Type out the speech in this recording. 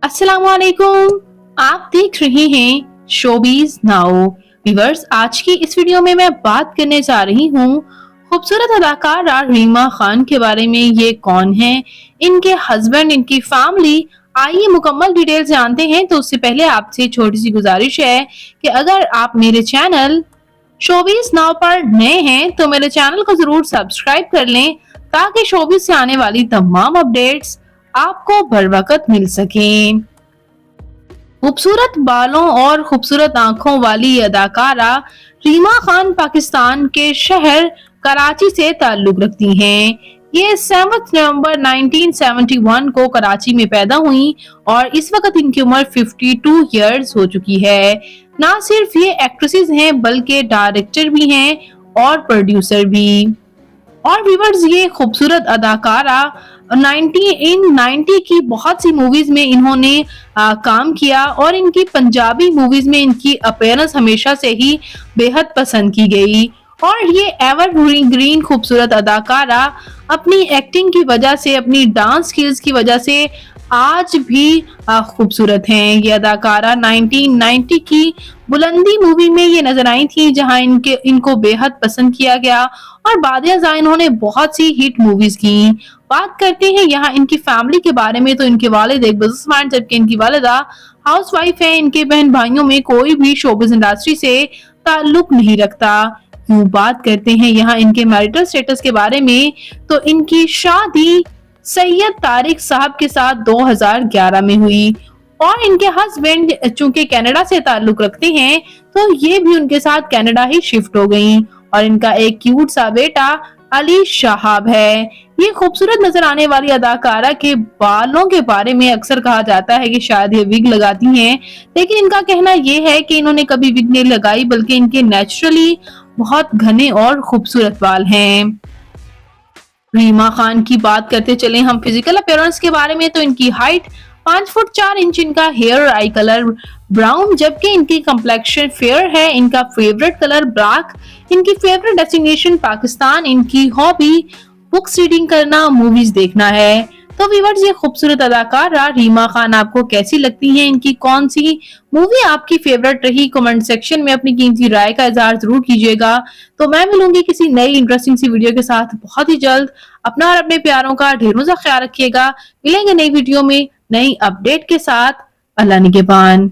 अस्सलामुअलैकुम। आप देख रहे हैं शोबीज नाउ। व्यूअर्स, आज की इस वीडियो में मैं बात करने जा रही हूँ खूबसूरत अदाकारा रीमा खान के बारे में। ये कौन है, इनके हस्बैंड, इनकी फैमिली, आइए मुकम्मल डिटेल जानते हैं। तो उससे पहले आपसे छोटी सी गुजारिश है कि अगर आप मेरे चैनल शोबीज नाउ पर नए हैं तो मेरे चैनल को जरूर सब्सक्राइब कर लें ताकि शोबीज से आने वाली तमाम अपडेट्स आपको बर वक्त मिल सकें। खूबसूरत बालों और खूबसूरत आंखों वाली अदाकारा रीमा खान पाकिस्तान के शहर कराची से ताल्लुक रखती हैं। ये 7 नवंबर 1971 को कराची में पैदा हुई और इस वक्त इनकी उम्र 52 इयर्स हो चुकी है। ना सिर्फ ये एक्ट्रेसेस हैं बल्कि डायरेक्टर भी हैं और प्रोड्यूसर भी। और व्यूअर्स, ये खूबसूरत अदाकारा 1990 की बहुत सी मूवीज में इन्होंने काम किया और इनकी पंजाबी मूवीज में इनकी अपीयरेंस हमेशा से ही बेहद पसंद की गई। और ये एवरग्रीन खूबसूरत अदाकारा अपनी एक्टिंग की वजह से, अपनी डांस स्किल्स की वजह से आज भी खूबसूरत हैं। ये अदाकारा 1990 की बुलंदी मूवी में ये नजर आई थी जहां इनको बेहद पसंद किया गया और बाद इन्होंने बहुत सी हिट मूवीज की। बात करते हैं यहाँ इनकी फैमिली के बारे में, तो इनके वालिद एक बिजनेसमैन जबकि इनकी वालिदा हाउसवाइफ है। इनके बहन भाइयों में कोई भी शोबिज इंडस्ट्री से ताल्लुक नहीं रखता। क्यों बात करते हैं यहाँ इनके मैरिटल स्टेटस के बारे में, तो इनकी शादी सैयद तारिक साहब के साथ 2011 में हुई और इनके हस्बैंड चूंकि कनाडा से ताल्लुक रखते हैं तो ये भी उनके साथ कनाडा ही शिफ्ट हो गई और इनका एक क्यूट सा बेटा अली शहाब है। ये खूबसूरत नजर आने वाली अदाकारा के बालों के बारे में अक्सर कहा जाता है कि शायद ये विग लगाती हैं, लेकिन इनका कहना ये है कि इन्होंने कभी विग नहीं लगाई बल्कि इनके नेचुरली बहुत घने और खूबसूरत बाल हैं। रीमा खान की बात करते चले हम फिजिकल अपीयरेंस के बारे में, तो इनकी हाइट 5 फुट 4 इंच, इनका हेयर आई कलर ब्राउन जबकि इनकी कम्प्लेक्शन फेयर है। इनका फेवरेट कलर ब्लैक, इनकी फेवरेट डेस्टिनेशन पाकिस्तान, इनकी हॉबी बुक्स रीडिंग करना, मूवीज देखना है। तो व्यूअर्स, ये खूबसूरत अदाकारा रीमा खान आपको कैसी लगती हैं, इनकी कौन सी मूवी आपकी फेवरेट रही, कमेंट सेक्शन में अपनी कीमती राय का इजहार जरूर कीजिएगा। तो मैं मिलूंगी किसी नई इंटरेस्टिंग सी वीडियो के साथ बहुत ही जल्द। अपना और अपने प्यारों का ढेरों सा ख्याल रखिएगा। मिलेंगे नई वीडियो में नई अपडेट के साथ। अल्लाह निगहबान।